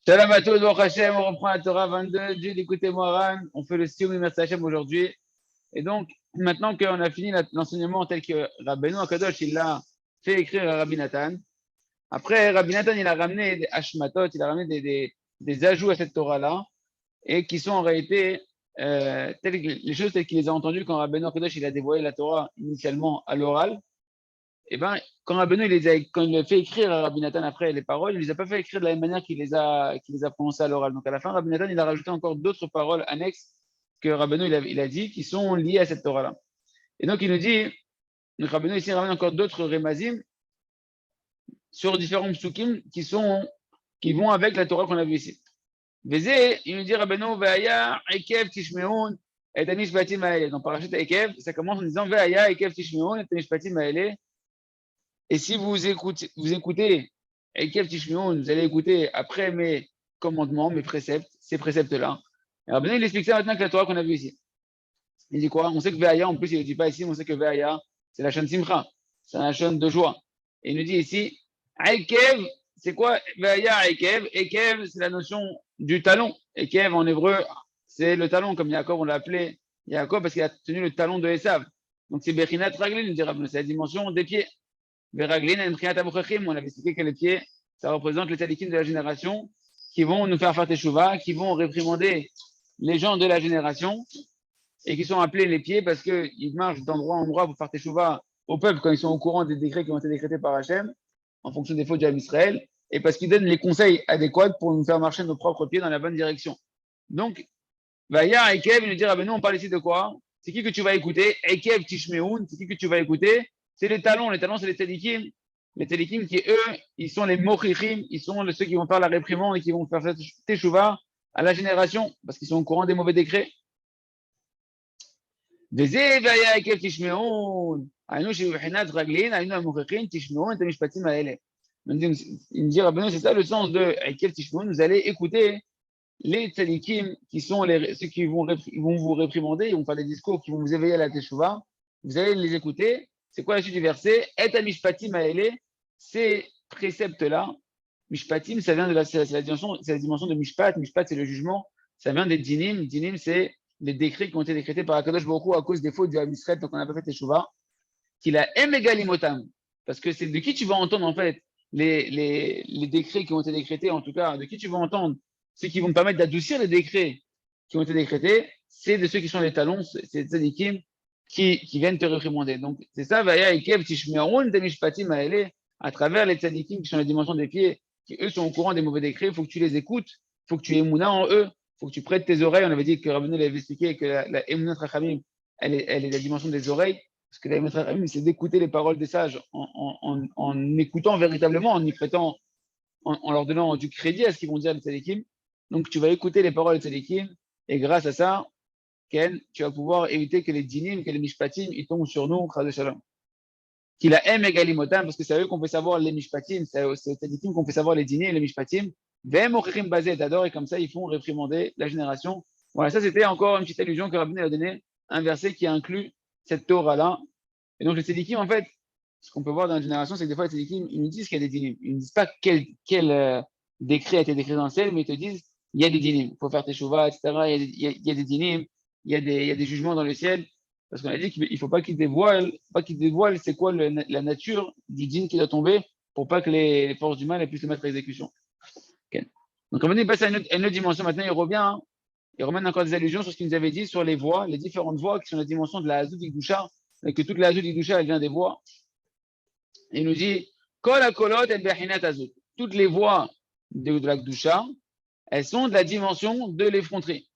Shalom à tous, Baruch Hashem, on reprend la Torah 22, Dieu écoutez-moi Ran, on fait le Siyum Merci Hashem aujourd'hui. Et donc, maintenant qu'on a fini l'enseignement tel que Rabbeinu Akadosh, il l'a fait écrire à Rabbi Nathan. Après, Rabbi Nathan, il a ramené des Hashmatot, il a ramené des ajouts à cette Torah-là, et qui sont en réalité les choses telles qu'il les a entendues quand Rabbeinu Akadosh, il a dévoilé la Torah initialement à l'oral. Et ben, quand Rabbeinu, quand il a fait écrire à Rabbi Nathan après les paroles, il ne les a pas fait écrire de la même manière qu'il les a prononcées à l'oral. Donc à la fin, Rabbi Nathan, il a rajouté encore d'autres paroles annexes que Rabbeinu, il a dit, qui sont liées à cette Torah-là. Et donc il nous dit, donc Rabbeinu ici ramène encore d'autres remazim sur différents psukim qui vont avec la Torah qu'on a vue ici. Vézé, il nous dit Rabbeinu, Ve'aya, Ekev, Tishmeun, et Tanishpatim Maele. Donc parachute Ekev, ça commence en disant Ve'aya, Ekev, Tishmeun, et Tanishpatim Maele. Et si vous écoutez, Ekev Tishmeun, vous allez écouter après mes commandements, mes préceptes, ces préceptes-là. Alors, il explique ça maintenant que la Torah qu'on a vue ici. Il dit quoi? On sait que Ve'aya, en plus, il ne dit pas ici, mais on sait que Ve'aya, c'est la chaîne Simcha, c'est la chaîne de joie. Et il nous dit ici, Ekev, c'est quoi Ve'aya Ekev? Ekev, c'est la notion du talon. Ekev, en hébreu, c'est le talon, comme Yaakov, on l'a appelé Yaakov parce qu'il a tenu le talon de Esav. Donc c'est Bechinat Raglin, c'est la dimension des pieds. Veraglin, on avait expliqué que les pieds, ça représente les tzadikim de la génération qui vont nous faire teshuva, qui vont réprimander les gens de la génération et qui sont appelés les pieds parce qu'ils marchent d'endroit en endroit pour faire teshuva au peuple quand ils sont au courant des décrets qui ont été décrétés par Hachem en fonction des fautes d'Israël et parce qu'ils donnent les conseils adéquats pour nous faire marcher nos propres pieds dans la bonne direction. Donc, Vaya, Ekev, il nous dit, ah ben nous, on parle ici de quoi? C'est qui que tu vas écouter? Ekev Tishmeun, c'est qui que tu vas écouter? C'est les talons, c'est les tzadikim. Les tzadikim qui, eux, ils sont les mochichim, ils sont ceux qui vont faire la réprimande et qui vont faire teshuva à la génération, parce qu'ils sont au courant des mauvais décrets. Il me dit, Rabbeinu, c'est ça le sens de Ekev Tishmeun, vous allez écouter les tzadikim qui sont ceux qui vont vous réprimander, ils vont faire des discours qui vont vous éveiller à la teshuva, vous allez les écouter. C'est quoi la suite du verset? Et mishpatim aele, ces préceptes-là, mishpatim, ça vient de c'est la dimension de mishpat. Mishpat, c'est le jugement. Ça vient des dinim. Dinim, c'est les décrets qui ont été décrétés par Akadosh Baruch Hu à cause des fautes du Ham Israël, donc on n'a pas fait teshuva. Qu'il a emegalimotam. Parce que c'est de qui tu vas entendre, en fait, les décrets qui ont été décrétés, en tout cas, de qui tu vas entendre ceux qui vont te permettre d'adoucir les décrets qui ont été décrétés, c'est de ceux qui sont les talons, c'est des tzadikim qui viennent te réprimander. Donc, c'est ça, Vaya Ekev Tishmeron Temishpatim Aele, à travers les tzadikim qui sont la dimension des pieds, qui eux sont au courant des mauvais décrets, il faut que tu les écoutes, il faut que tu aies mouna en eux, il faut que tu prêtes tes oreilles. On avait dit que Rabbeinu l'avait expliqué que la Emunat Rachamim, elle est la dimension des oreilles, parce que la Emunat Rachamim, c'est d'écouter les paroles des sages en écoutant véritablement, en y prêtant, en leur donnant du crédit à ce qu'ils vont dire les tzadikim. Donc, tu vas écouter les paroles de tzadikim, et grâce à ça, Ken, tu vas pouvoir éviter que les dinim, que les mishpatim, ils tombent sur nous, chas de shalom. Qu'il a aimé Galimotam, parce que c'est à eux qu'on fait savoir les mishpatim, c'est aux tzadikim qu'on fait savoir les dinim et les mishpatim. Vem ochrim basé d'ador, et comme ça, ils font réprimander la génération. Voilà, ça c'était encore une petite allusion que Rabbeinu a donné, un verset qui inclut cette Torah-là. Et donc, les tzadikim, en fait, ce qu'on peut voir dans la génération, c'est que des fois, les tzadikim, ils nous disent qu'il y a des dinim. Ils ne disent pas quel décret a été décrété dans le ciel, mais ils te disent il y a des dinim, il faut faire teshuva, etc. Il y a des dinim, il y a des jugements dans le ciel, parce qu'on a dit qu'il ne faut pas qu'ils dévoilent, c'est quoi la nature du din qui doit tomber, pour pas que les forces du mal puissent le mettre à exécution. Okay. Donc, on passe à une autre dimension. Maintenant, il revient, il ramène encore des allusions sur ce qu'il nous avait dit sur les voies, les différentes voies qui sont la dimension de la Hazout Ikdusha, et que toute la Hazout Ikdusha, elle vient des voies. Et il nous dit, Kol hakolot et bechinat Hazout. Toutes les voies de la Kdusha, elles sont de la dimension de l'effronterie.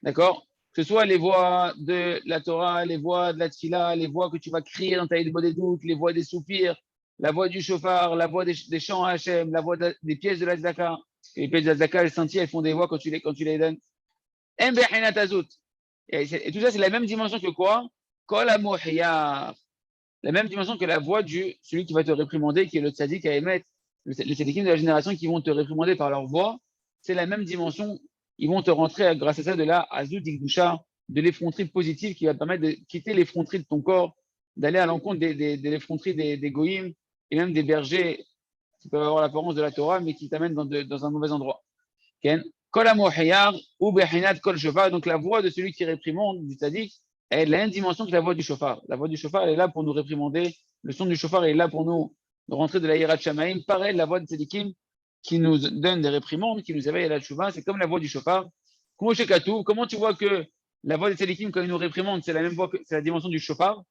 D'accord? Que ce soit les voix de la Torah, les voix de la Tfila, les voix que tu vas crier dans ta Yidbo des doutes, les voix des soupirs, la voix du chauffard, la voix des chants à Hachem, la voix des pièces de la Tzedaka. Les pièces de la Tzedaka, elles scintillent, elles font des voix quand tu les donnes. Et tout ça, c'est la même dimension que quoi? Kol hamochiyar. La même dimension que la voix de celui qui va te réprimander, qui est le tzaddik à émettre, les tzaddikim de la génération qui vont te réprimander par leur voix. C'est la même dimension. Ils vont te rentrer grâce à ça de la Hazout Ikdusha, de l'effronterie positive qui va te permettre de quitter l'effronterie de ton corps, d'aller à l'encontre de l'effronterie des goïms et même des bergers qui peuvent avoir l'apparence de la Torah, mais qui t'amènent dans un mauvais endroit. Ken, Kol Amohiyar ou Bechinat Kol Shofar. Donc la voix de celui qui réprimande, du tzaddik, elle a la même dimension que la voix du shofar. La voix du shofar, elle est là pour nous réprimander. Le son du shofar est là pour nous rentrer de la Yirat Shamaim. Pareil, la voix de tzaddikim qui nous donne des réprimandes, qui nous éveille à la tchouva, c'est comme la voix du shofar. Comment tu vois que la voix de tzaddikim, quand il nous réprimande, c'est la même voix que c'est la dimension du shofar?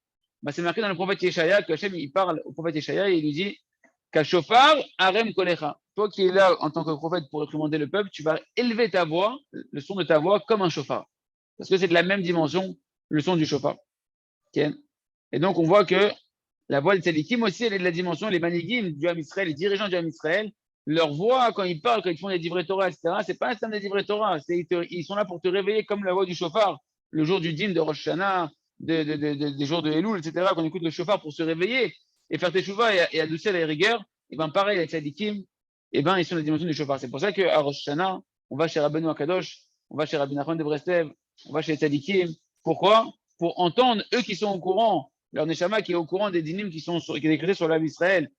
Bah, c'est marqué dans le prophète Yeshaya que Hachem, il parle au prophète Yeshaya et il lui dit Kashofar arem kolecha. Toi qui es là en tant que prophète pour réprimander le peuple, tu vas élever ta voix, le son de ta voix, comme un shofar. Parce que c'est de la même dimension, le son du shofar. Okay. Et donc, on voit que la voix des tzadikim aussi, elle est de la dimension, les manigim du Ham Israël, les dirigeants du Ham Israël, leur voix, quand ils parlent, quand ils font des divrei Torah, etc., c'est pas un stand des divrei Torah. Ils sont là pour te réveiller comme la voix du shofar, le jour du dîme de Rosh Hashanah, des jours de Elul, etc., quand on écoute le shofar pour se réveiller et faire teshuva et adoucir les rigueurs, et ben pareil, les tzadikim, et ben ils sont la dimension du shofar. C'est pour ça qu'à Rosh Hashanah, on va chez Rabbeinu Akadosh, on va chez Rabbi Nachman de Breslev, on va chez les tzadikim. Pourquoi? Pour entendre, eux qui sont au courant, leur Neshama qui est au courant des dynimes qui sont décrétés sur l'âme Israël,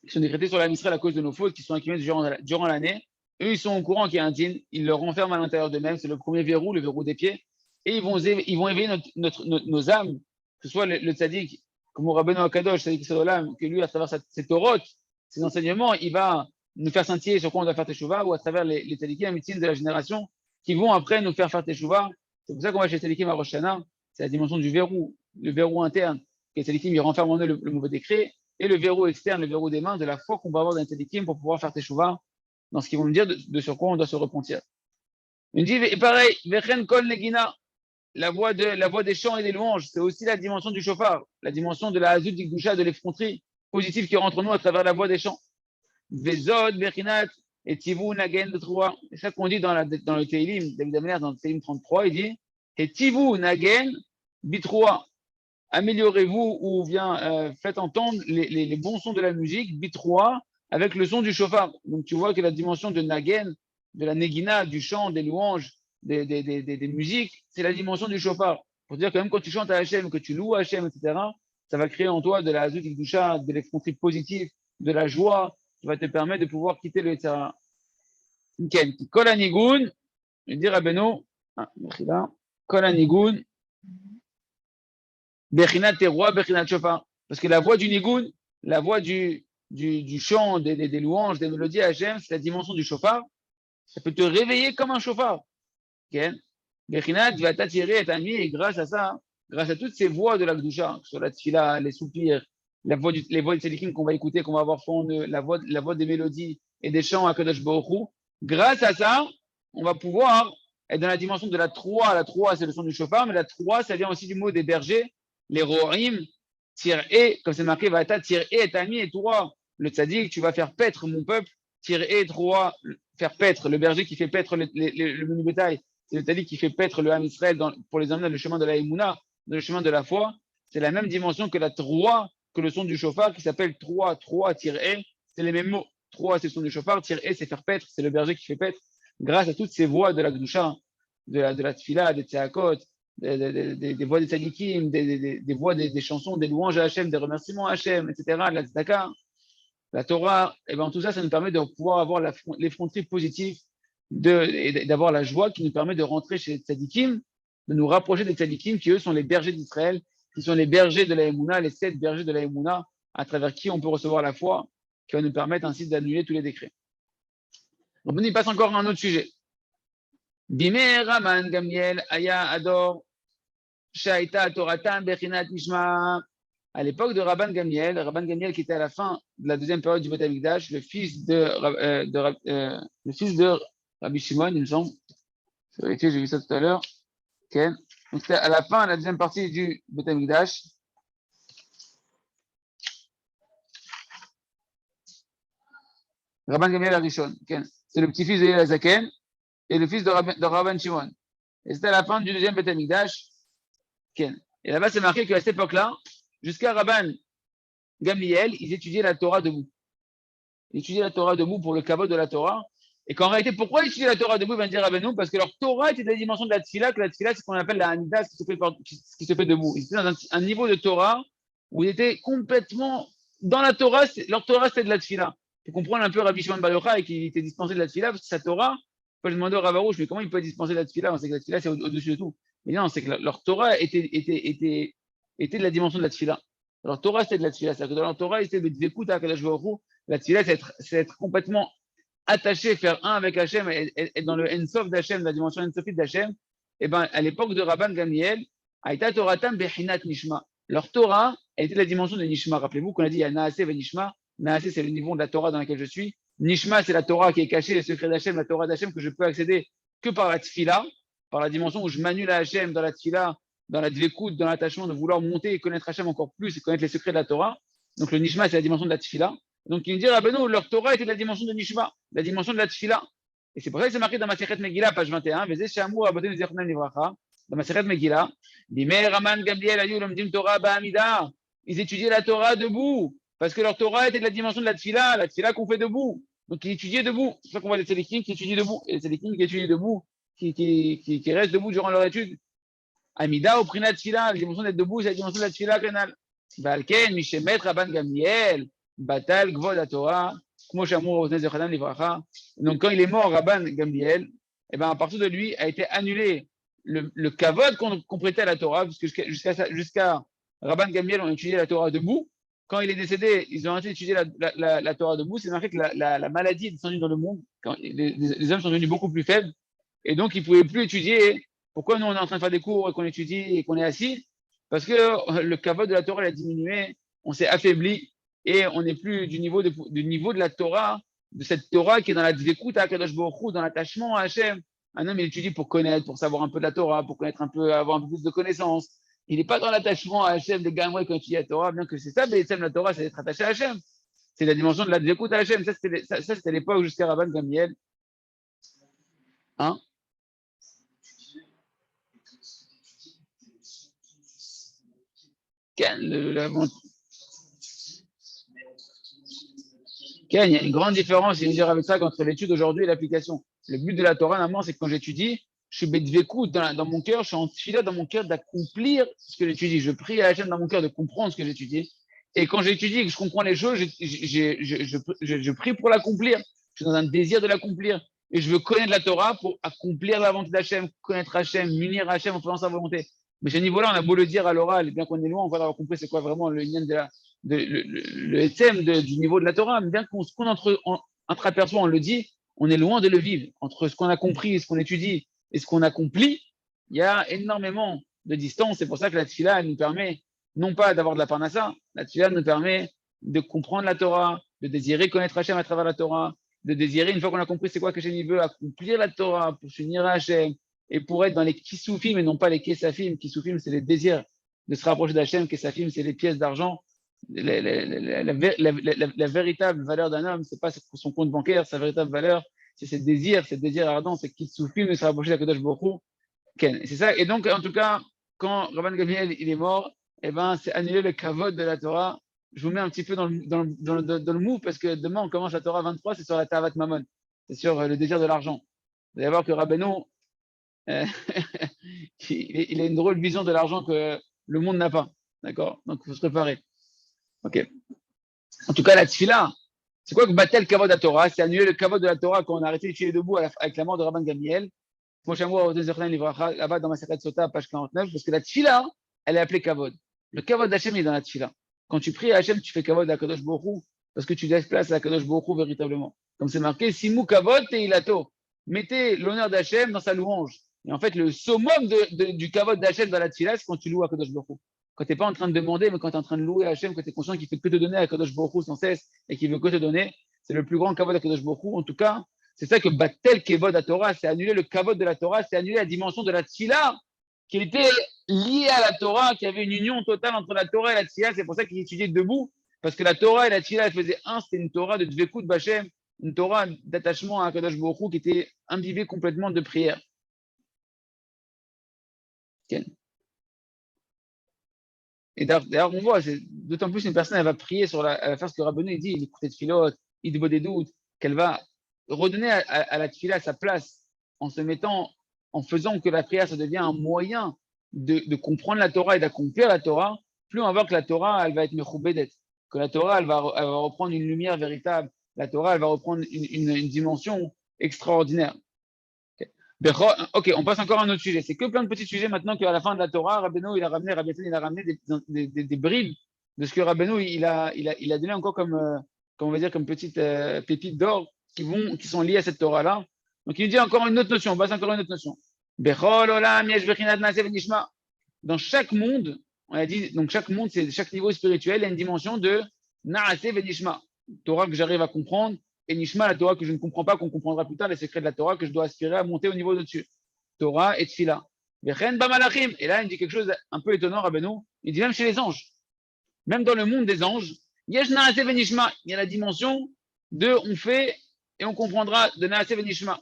qui sont décrétés sur l'âme Israël à cause de nos fautes, qui sont accumulées durant l'année. Eux, ils sont au courant qu'il y a un dîne, ils le renferment à l'intérieur d'eux-mêmes, c'est le premier verrou, le verrou des pieds, et ils vont éveiller nos âmes, que ce soit le tzaddik, comme au Rabbeinu Akadosh, tzaddik Sadolam, que lui, à travers ses Torot, ses enseignements, il va nous faire scintiller sur quoi on doit faire teshuva, ou à travers les tzaddikim amitim de la génération, qui vont après nous faire teshuva. C'est pour ça qu'on va chez les tzaddikim à Rosh Hashanah, c'est la dimension du verrou, le verrou interne, que les tzaddikim, ils renferment en eux le mauvais décret, et le verrou externe, le verrou des mains, de la foi qu'on va avoir dans les tzaddikim pour pouvoir faire teshuva, dans ce qu'ils vont nous dire de sur quoi on doit se repentir. Il dit, et pareil, Vechen Kol Negina, la voix des chants et des louanges, c'est aussi la dimension du shofar, la dimension de la hazut d'Ikdusha, de l'effronterie positive qui rentre en nous à travers la voix des chants. Vezod, Bechinat, et Tivu Nagen de Troa. C'est ça qu'on dit dans le Teilim, David Ameler, dans le Teilim 33, il dit, et Tivu Nagen Bitroa. Améliorez-vous ou bien faites entendre les bons sons de la musique, Bitroa, avec le son du shofar. Donc tu vois que la dimension de Nagen, de la Negina, du chant, des louanges, des musiques, c'est la dimension du shofar. Pour dire que même quand tu chantes à Hachem, que tu loues à Hachem, etc., ça va créer en toi de la hazut d'Ikdusha, de l'effronterie positive, de la joie, qui va te permettre de pouvoir quitter le Yetzirah. Nickel. Kol Anigun, je dis Rabbeinu, Kol Anigun, Bechinat Teroua, Bechinat Shofar. Parce que la voix du Nigun, la voix du chant, des louanges, des mélodies à Hachem, c'est la dimension du shofar. Ça peut te réveiller comme un shofar. Bechinat va t'attirer et t'amener, et grâce à ça, grâce à toutes ces voix de la Gdusha, sur la tfila, les soupirs, les voix de tzadikim qu'on va écouter, qu'on va avoir fond, la voix des mélodies et des chants à Kadosh Baruch Hu, grâce à ça, on va pouvoir être dans la dimension de la Troa. La Troa, c'est le son du shofar, mais la Troa, ça vient aussi du mot des bergers, les rohim, tir-e, comme c'est marqué, va tir-e et ami et Troa. Le tzadik, tu vas faire paître mon peuple, tir-e, Troa, faire paître, le berger qui fait paître le menu bétail. C'est le tzadik qui fait paître le Ham Israël pour les emmener dans le chemin de la Emouna, dans le chemin de la foi. C'est la même dimension que la Troa, que le son du shofar qui s'appelle Troa, Troa-e. C'est les mêmes mots. Troa, c'est le son du shofar, tir-e, c'est faire paître, c'est le berger qui fait paître. Grâce à toutes ces voix de la Gdusha, de la Tfila, des Tseakot, des voix des tzadikim, des voix des chansons, des louanges à Hachem, des remerciements à Hachem, etc., de la tzedaka, la Torah, et bien tout ça, ça nous permet de pouvoir avoir l'effronterie positive et d'avoir la joie qui nous permet de rentrer chez les tzadikim, de nous rapprocher des tzadikim qui, eux, sont les bergers d'Israël, qui sont les bergers de la Emouna, les 7 bergers de la Emouna, à travers qui on peut recevoir la foi, qui va nous permettre ainsi d'annuler tous les décrets. Donc, on y passe encore à un autre sujet. Bimé Raman Gamiel Aya Ador Shaita Toratan Bechinat Mishma. À l'époque de Rabban Gamiel qui était à la fin de la deuxième période du Beth Amikdash, le fils de Rabbi Shimon, il me semble. C'est vérifié, j'ai vu ça tout à l'heure. Okay. Donc c'était à la fin de la deuxième partie du Beth Amikdash. Rabban Gamiel Arishon. Okay. C'est le petit-fils de Zaken et le fils de Rabban Shimon. Et c'était à la fin du deuxième Beth Amikdash. Okay. Et là-bas, c'est marqué qu'à cette époque-là, jusqu'à Rabban Gamliel, ils étudiaient la Torah debout. Ils étudiaient la Torah debout pour le kavod de la Torah. Et qu'en réalité, pourquoi ils étudiaient la Torah debout, ils vont dire Rabbeinu, parce que leur Torah était de la dimension de la tfila, que la tfila, c'est ce qu'on appelle la Hamida, ce qui se fait debout. Ils étaient dans un niveau de Torah où ils étaient complètement dans la Torah, leur Torah, c'était de la tfila. pour comprendre un peu Rabbi Shimon Bar Yochai qui était dispensé de la tefila, parce que sa Torah, quand je demandais au Rav Arouche, mais comment il peut être dispensé de la tefila? On sait que la tefila, c'est au-dessus de tout. Mais non, c'est que leur Torah était de la dimension de la tefila. Leur Torah, c'était de la tefila. C'est-à-dire que dans leur Torah, c'était de Dvekut à Kadosh Baruch Hu. La tefila, c'est être complètement attaché, faire un avec Hachem, et dans le Ensof d'Hachem, la dimension Ensofite d'Hachem. Et ben, à l'époque de Rabban Gamliel, Aïta Toratam Bechinat Nishma. Leur Torah était de la dimension de Nishma. Rappelez-vous qu'on a dit il y a Naase et Nishma. Naase, c'est le niveau de la Torah dans laquelle je suis. Nishma, c'est la Torah qui est cachée, les secrets d'Hachem, la Torah d'Hachem que je peux accéder que par la tfila, par la dimension où je m'annule à Hachem dans la tfila, dans la dvekout, dans l'attachement de vouloir monter et connaître Hachem encore plus et connaître les secrets de la Torah. Donc le Nishma, c'est la dimension de la tfila. Donc il me dit, Rabbeinu, leur Torah était de la dimension de Nishma, la dimension de la tfila. Et c'est pour ça que c'est marqué dans Masechet Megillah, page 21, Vezé Shamou Rabbeinu Zechonam Livracha, dans Masechet Megillah, Bimei Raman Gamliel Ayu Lomdim Torah Ba'amida. Ils étudiaient la Torah debout, parce que leur Torah était de la dimension de la tfila qu'on fait debout. Donc ils étudiaient debout. C'est pour ça qu'on voit les tzadikim qui étudient debout, et les tzadikim qui étudient debout, qui restent debout durant leur étude. Amida au Prinat tfila, la dimension d'être debout, c'est la dimension de la tfila canal. Balken, Mishemet, Rabban Gamliel, Batal, Gvod Torah, Kmo Shamour, Oznez Zechadam Livracha. Donc quand il est mort, Rabban Gamliel, et ben à partir de lui a été annulé le kavod qu'on prêtait à la Torah, parce que jusqu'à Rabban Gamliel, on étudiait la Torah debout. Quand il est décédé, ils ont arrêté d'étudier la Torah debout. C'est marqué que la maladie est descendue dans le monde. Quand les hommes sont devenus beaucoup plus faibles. Et donc, ils ne pouvaient plus étudier. Pourquoi nous, on est en train de faire des cours et qu'on étudie et qu'on est assis? Parce que le kavod de la Torah a diminué, on s'est affaibli et on n'est plus du niveau de la Torah, de cette Torah qui est dans la dvekut à Kadosh Baruch Hu, dans l'attachement à Hachem. Un homme, il étudie pour connaître, pour savoir un peu de la Torah, pour connaître un peu, avoir un peu plus de connaissances. Il n'est pas dans l'attachement à Hachem des gamins quand il étudie la Torah, bien que c'est ça, mais la Torah, c'est d'être attaché à Hachem. C'est la dimension de la dvekut à Hachem. Ça, c'était l'époque jusqu'à Rabban Gamliel. Hein? Il y a une grande différence, il dire avec ça, entre l'étude aujourd'hui et l'application. Le but de la Torah, normalement, c'est que quand j'étudie, je suis bedvekout dans mon cœur, je suis en tfila dans mon cœur d'accomplir ce que j'étudie. Je prie à Hachem dans mon cœur de comprendre ce que j'étudie. Et quand j'étudie et que je comprends les choses, je prie pour l'accomplir. Je suis dans un désir de l'accomplir. Et je veux connaître la Torah pour accomplir la volonté d'Hachem, connaître Hachem, m'unir à Hachem en faisant sa volonté. Mais ce niveau-là, on a beau le dire à l'oral, bien qu'on est loin, on va avoir compris c'est quoi vraiment le lien le thème du niveau de la Torah. Mais bien qu'on intraperçoit, on le dit, on est loin de le vivre. Entre ce qu'on a compris, ce qu'on étudie et ce qu'on accomplit, il y a énormément de distance. C'est pour ça que la tfila nous permet non pas d'avoir de la parnassa, la tfila nous permet de comprendre la Torah, de désirer connaître Hachem à travers la Torah, de désirer, une fois qu'on a compris c'est quoi que Hachem veut, accomplir la Torah pour s'unir à Hachem et pour être dans les kisufim et non pas les kesafim. Kisufim, c'est les désirs de se rapprocher d'Hachem. Kesafim, c'est les pièces d'argent. La véritable valeur d'un homme, c'est pas son compte bancaire, sa véritable valeur, c'est ses désirs ardents, c'est qu'il souffle de se rapprocher d'Akadosh Baruch Hu. C'est ça. Et donc, en tout cas, quand Rabban Gamliel il est mort, eh ben, c'est annulé le kavod de la Torah. Je vous mets un petit peu dans le move parce que demain, on commence la Torah 23, c'est sur la Tavat Mammon, c'est sur le désir de l'argent. Vous allez voir que Rabbeinu, il a une drôle vision de l'argent que le monde n'a pas. D'accord? Donc, il faut se préparer. Ok. En tout cas, la tfila, c'est quoi que Batel Kavod à Torah? C'est annuler le Kavod de la Torah quand on a arrêté d'étudier debout avec la mort de Rabban Gamliel. Là-bas dans ma Seret Sota, page 49, parce que la tfila, elle est appelée Kavod. Le Kavod d'Hachem est dans la tfila. Quand tu pries à Hachem, tu fais Kavod à Kadosh Baruch Hu, parce que tu laisses place à Kadosh Baruch Hu véritablement. Comme c'est marqué, Simu Kavod te ilato. Mettez l'honneur d'Hachem dans sa louange. Et en fait, le summum du Kavod d'Hachem dans la tfila, c'est quand tu loues à Kadosh Baruch Hu. Quand tu n'es pas en train de demander, mais quand tu es en train de louer Hachem, que tu es conscient qu'il ne fait que te donner à Kadosh Baruch Hu sans cesse et qu'il veut que te donner, c'est le plus grand kavod à Kadosh Baruch Hu. En tout cas, c'est ça que Batel Kevod à Torah, c'est annuler le kavod de la Torah, c'est annuler la dimension de la tfila qui était liée à la Torah, qui avait une union totale entre la Torah et la tfila. C'est pour ça qu'il étudiait debout, parce que la Torah et la tfila, elles faisaient un, c'était une Torah de Dvekut Bachem, une Torah d'attachement à Kadosh Baruch Hu qui était imbibée complètement de prière. Okay. Et d'ailleurs, on voit, d'autant plus une personne, elle va prier elle va faire ce que Rabbeinu dit, il écoute de filote, il débat des doutes, qu'elle va redonner à la tfila sa place en se mettant, en faisant que la prière, ça devient un moyen de comprendre la Torah et d'accomplir la Torah. Plus on va voir que la Torah, elle va être mechoubedet, que la Torah, elle va reprendre une lumière véritable, la Torah, elle va reprendre une dimension extraordinaire. Ok, on passe encore à un autre sujet. C'est que plein de petits sujets maintenant qu'à la fin de la Torah, Rabbeinu, il a ramené, Rabbi Yonatan, il a ramené des bribes de ce que Rabbeinu, il a donné encore comme on va dire, comme petites pépites d'or qui sont liées à cette Torah-là. Donc il nous dit encore une autre notion, on passe encore à une autre notion. Bechol olam yesh bechinat na'aseh v'nishma. Dans chaque monde, on a dit, donc chaque monde, c'est chaque niveau spirituel, il y a une dimension de na'aseh v'nishma. Torah que j'arrive à comprendre, et Nishma, la Torah que je ne comprends pas, qu'on comprendra plus tard, les secrets de la Torah que je dois aspirer à monter au niveau de-dessus. Torah et Tfila. Et là, il dit quelque chose un peu étonnant, Rabbeinu. Il dit même chez les anges, même dans le monde des anges, il y a la dimension de on fait et on comprendra de Naase Venishma.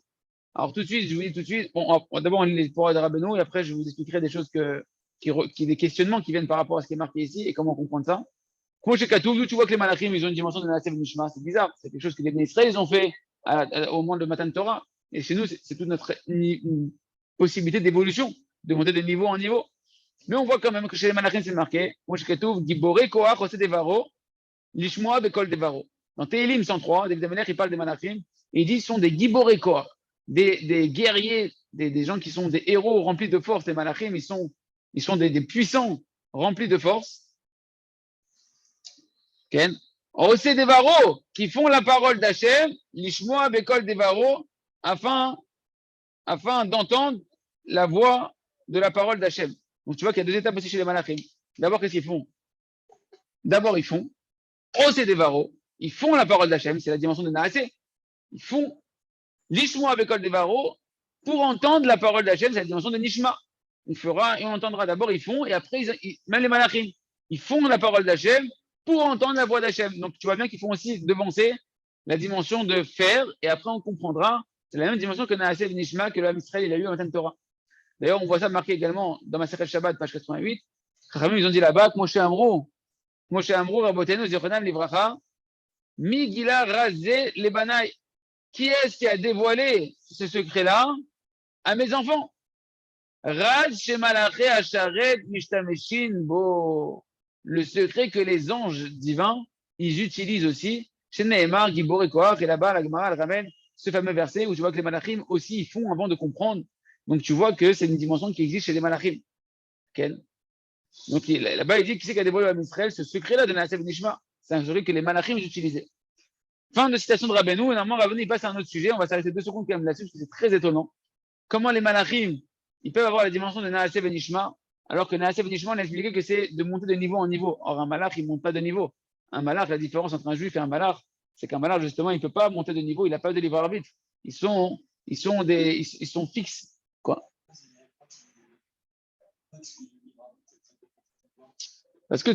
Alors tout de suite, je vous dis tout de suite, bon, d'abord on lit les paroles de Rabbeinu et après je vous expliquerai des choses des questionnements qui viennent par rapport à ce qui est marqué ici et comment comprendre ça. Comment chez Katouf, tu vois que les Malachim, ils ont une dimension de Naase Venishma, c'est bizarre, c'est quelque chose que les Israël ils ont fait au moment de Matan Torah. Et chez nous, c'est toute notre une possibilité d'évolution, de monter de niveau en niveau. Mais on voit quand même que chez les Malachim, c'est marqué, moi chez Katouf, Giboré Koach Ose Devaro, Lishmoa Bekol Devaro. Dans Tehilim 103, David Amelech, il parle des Malachim, et il dit, ce sont des Giboré Koach, des guerriers, des gens qui sont des héros remplis de force. Les Malachim, ils sont des puissants remplis de force. Ken. Ose Devaro, qui font la parole d'Hachem, Lishmoa Bekol Devaro, afin d'entendre la voix de la parole d'Hachem. Donc tu vois qu'il y a deux étapes aussi chez les Malachim. D'abord, qu'est-ce qu'ils font? D'abord, ils font Ose Devaro, ils font la parole d'Hachem, c'est la dimension de Naasé. Ils font Lishmoa Bekol Devaro pour entendre la parole d'Hachem, c'est la dimension de Nishma. On fera et on entendra. D'abord, ils font, et après, même les Malachim, ils font la parole d'Hachem pour entendre la voix d'Hachem. Donc tu vois bien qu'ils font aussi devancer la dimension de faire, et après on comprendra, c'est la même dimension que Naasé et Nishma que l'homme Israël il a eu en Matan Torah. D'ailleurs, on voit ça marqué également dans ma Masechet Shabbat, page 88. Ils ont dit là-bas, Moshe Amrou, Rabotenu, Zichronam, Livracha, Migila Razé, Lebanai. Qui est-ce qui a dévoilé ce secret-là à mes enfants? Raz Shemalaché Asharet Mishtameshin Bo. Le secret que les anges divins, ils utilisent aussi. Chez Nehemar, Gibor et Koach, et là-bas, la Gemara, elle ramène ce fameux verset où tu vois que les Malachim aussi, ils font avant de comprendre. Donc tu vois que c'est une dimension qui existe chez les Malachim. Quelle? Donc là-bas, il dit qui c'est qui a dévoilé à Israël ce secret-là de Naaseh Nishma. C'est un secret que les Malachim utilisaient. Fin de citation de Rabbeinu. Et normalement, Rabbeinu, il passe à un autre sujet. On va s'arrêter 2 secondes quand même là-dessus parce que c'est très étonnant. Comment les Malachim, ils peuvent avoir la dimension de Naaseh Nishma, alors que Naaseh Nishma, on a expliqué que c'est de monter de niveau en niveau. Or, un Malach, il ne monte pas de niveau. Un Malach, la différence entre un juif et un Malach, c'est qu'un Malach, justement, il ne peut pas monter de niveau. Il n'a pas de libre arbitre. Ils sont fixes. Quoi? Parce que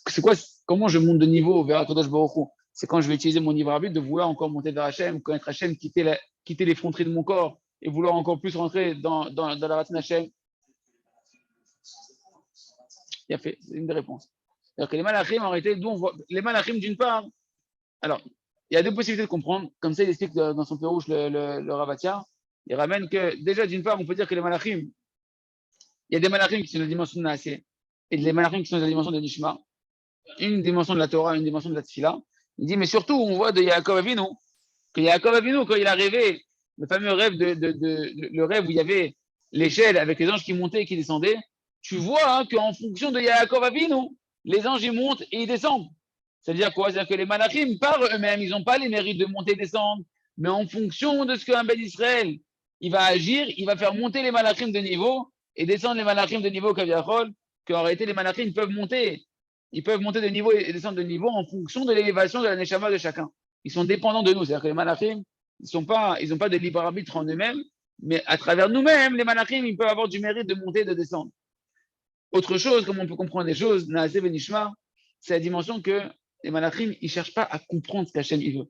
c'est quoi, comment je monte de niveau vers Akadosh Baruch Hu? C'est quand je vais utiliser mon libre arbitre de vouloir encore monter vers Hachem, connaître Hachem, quitter l'effronterie de mon corps et vouloir encore plus rentrer dans la racine Hachem. Il a fait, c'est une des réponses. C'est-à-dire que les Malachim, en réalité, d'où on voit, les Malachim d'une part, alors, il y a deux possibilités de comprendre, comme ça il explique dans son Pérouche le Ravatia, il ramène que déjà d'une part, on peut dire que les Malachim, il y a des Malachim qui sont dans la dimension de Naasé, et des Malachim qui sont dans la dimension de Nishma, une dimension de la Torah, une dimension de la Tfila. Il dit, mais surtout, on voit de Yaakov Avinu, que Yaakov Avinu, quand il a rêvé, le fameux rêve le rêve où il y avait l'échelle avec les anges qui montaient et qui descendaient, tu vois qu'en fonction de Yaakov Avinu, les anges ils montent et ils descendent. C'est-à-dire quoi? C'est-à-dire que les Malachim, par eux-mêmes, ils n'ont pas les mérites de monter et descendre, mais en fonction de ce qu'un Ben Israël, il va agir, il va faire monter les Malachim de niveau et descendre les Malachim de niveau Kaviachol, qu'en réalité, les Malachim peuvent monter. Ils peuvent monter de niveau et descendre de niveau en fonction de l'élévation de la Neshama de chacun. Ils sont dépendants de nous. C'est-à-dire que les Malachim, ils n'ont pas de libre arbitre en eux-mêmes, mais à travers nous-mêmes, les Malachim, ils peuvent avoir du mérite de monter et de descendre. Autre chose, comme on peut comprendre les choses, Naaseh Benishma, c'est la dimension que les Malachim, ils ne cherchent pas à comprendre ce qu'Hachem il veut.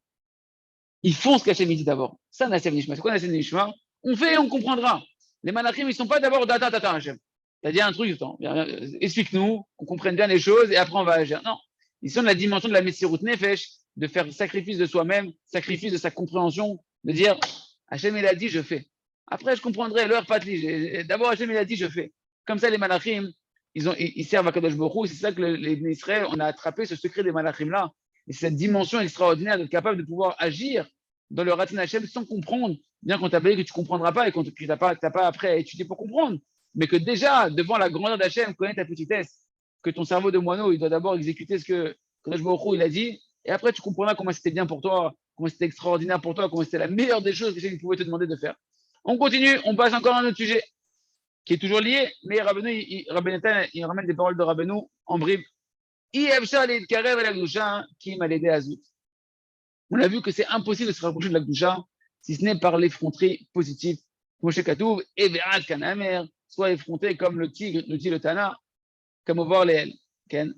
Ils font ce qu'Hachem dit d'abord. Ça, Naaseh Benishma. C'est quoi Naaseh Benishma? On fait et on comprendra. Les Malachim, ils ne sont pas d'abord data Hachem. C'est-à-dire un truc, explique-nous, qu'on comprenne bien les choses et après on va agir. Non, ils sont de la dimension de la Messirut Nefesh, de faire sacrifice de soi-même, sacrifice de sa compréhension, de dire Hachem il a dit, je fais. Après je comprendrai leur patli. D'abord Hachem il a dit, je fais. Comme ça les Malachim, ils servent à Kadosh Baruch Hu. C'est ça que les Israël, on a attrapé ce secret des Malachim là. Et c'est cette dimension extraordinaire d'être capable de pouvoir agir dans le Ratzon Hashem sans comprendre, bien qu'on t'a payé que tu ne comprendras pas et que tu n'as pas après à étudier pour comprendre, mais que déjà, devant la grandeur d'Hachem, connaître ta petitesse, que ton cerveau de moineau, il doit d'abord exécuter ce que Kadosh Baruch Hu, il a dit, et après tu comprendras comment c'était bien pour toi, comment c'était extraordinaire pour toi, comment c'était la meilleure des choses que Hachem pouvait te demander de faire. On continue, on passe encore à un autre sujet qui est toujours lié, mais Rabbeinu, il ramène des paroles de Rabbeinu en bribe. On a vu que c'est impossible de se rapprocher de la Gdusha si ce n'est par l'effronterie positive. Moshe Katouv, Everat Kanamer, soit effronté comme le tigre, nous dit le Tana, comme au voir les Ken.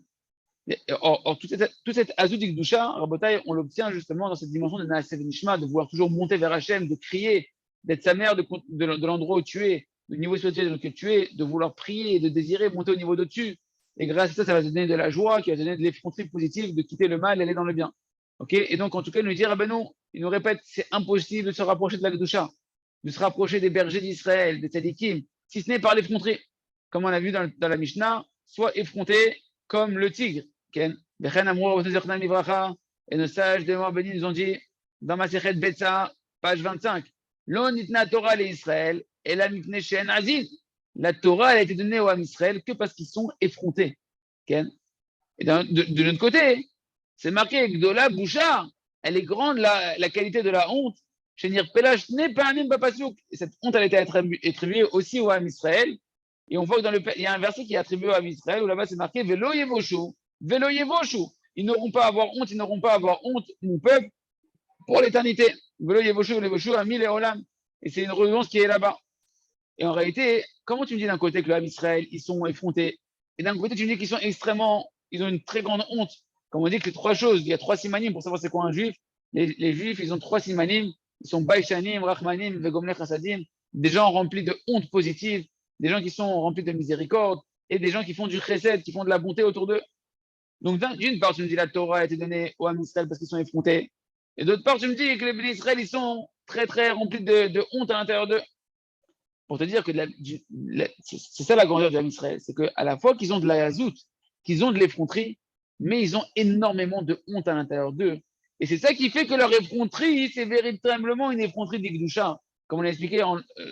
Or, toute cette Azout Gdusha, Rabotai, on l'obtient justement dans cette dimension de Naasev Nishma, de vouloir toujours monter vers Hachem, de crier, d'être sa mère de l'endroit où tu es, du niveau spirituel dans lequel tu es, de vouloir prier, de désirer monter au niveau d'au-dessus. Et grâce à ça, ça va te donner de la joie, qui va te donner de l'effronterie positive, de quitter le mal et aller dans le bien. Okay, et donc, en tout cas, il nous dit, ah ben non, il nous répète, c'est impossible de se rapprocher de la Gdusha, de se rapprocher des bergers d'Israël, des tzadikim, si ce n'est par l'effronterie. Comme on a vu dans la Mishnah, soit effronté comme le tigre. Et nos sages de Moab bénis nous ont dit, dans ma Sechet Betsa, page 25, Lo nitna Torah les Israël, et la nitne shen aziz. La Torah, elle a été donnée aux Ham Israël que parce qu'ils sont effrontés. Et de l'autre côté, c'est marqué Gdola Boucha, elle est grande la qualité de la honte. Chenir Pelash n'est pas un même papassouk. Et cette honte, elle a été attribuée aussi au Ham Israël. Et on voit que il y a un verset qui est attribué au Ham Israël où là-bas c'est marqué Velo Yevoshu, Velo Yevoshu. Ils n'auront pas à avoir honte, ils n'auront pas à avoir honte, mon peuple, pour l'éternité. Velo Yevoshu, Yevoshu, Amil et Olam. Et c'est une redondance qui est là-bas. Et en réalité, comment tu me dis d'un côté que le Ham Israël, ils sont effrontés, et d'un côté tu me dis qu'ils sont ils ont une très grande honte. Comme on dit que les trois choses, il y a trois simanim pour savoir c'est quoi un juif. Les juifs, ils ont trois simanim, ils sont Baishanim, Rachmanim, Vegomlech Hasadim, des gens remplis de honte positive, des gens qui sont remplis de miséricorde, et des gens qui font du chesed, qui font de la bonté autour d'eux. Donc d'une part, tu me dis la Torah a été donnée au Ham Israël parce qu'ils sont effrontés, et d'autre part, tu me dis que les bénis Israël, ils sont très très remplis de honte à l'intérieur d'eux. Pour te dire que c'est ça la grandeur de Israël, c'est qu'à la fois qu'ils ont de la yazout, qu'ils ont de l'effronterie, mais ils ont énormément de honte à l'intérieur d'eux. Et c'est ça qui fait que leur effronterie, c'est véritablement une effronterie d'Igdusha. Comme on l'a expliqué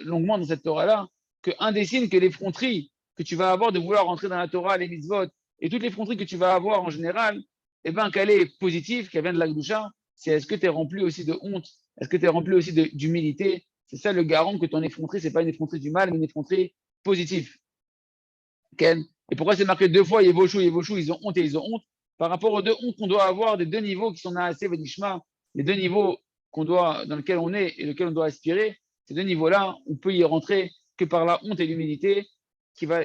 longuement dans cette Torah-là, qu'un des signes que l'effronterie que tu vas avoir de vouloir rentrer dans la Torah, les mitzvot, et toute l'effronterie que tu vas avoir en général, eh bien, qu'elle est positive, qu'elle vient de l'Igdusha, c'est est-ce que tu es rempli aussi de honte, est-ce que tu es rempli aussi d'humilité. C'est ça le garant que ton effronterie, ce n'est pas une effronterie du mal, mais une effronterie positive. Ken. Et pourquoi c'est marqué deux fois Yevoshu, ils ont honte et ils ont honte par rapport aux deux hontes qu'on doit avoir des deux niveaux qui sont Naaseh Venishma, les deux niveaux dans lesquels on est et lesquels on doit aspirer. Ces deux niveaux-là, on peut y rentrer que par la honte et l'humilité qui va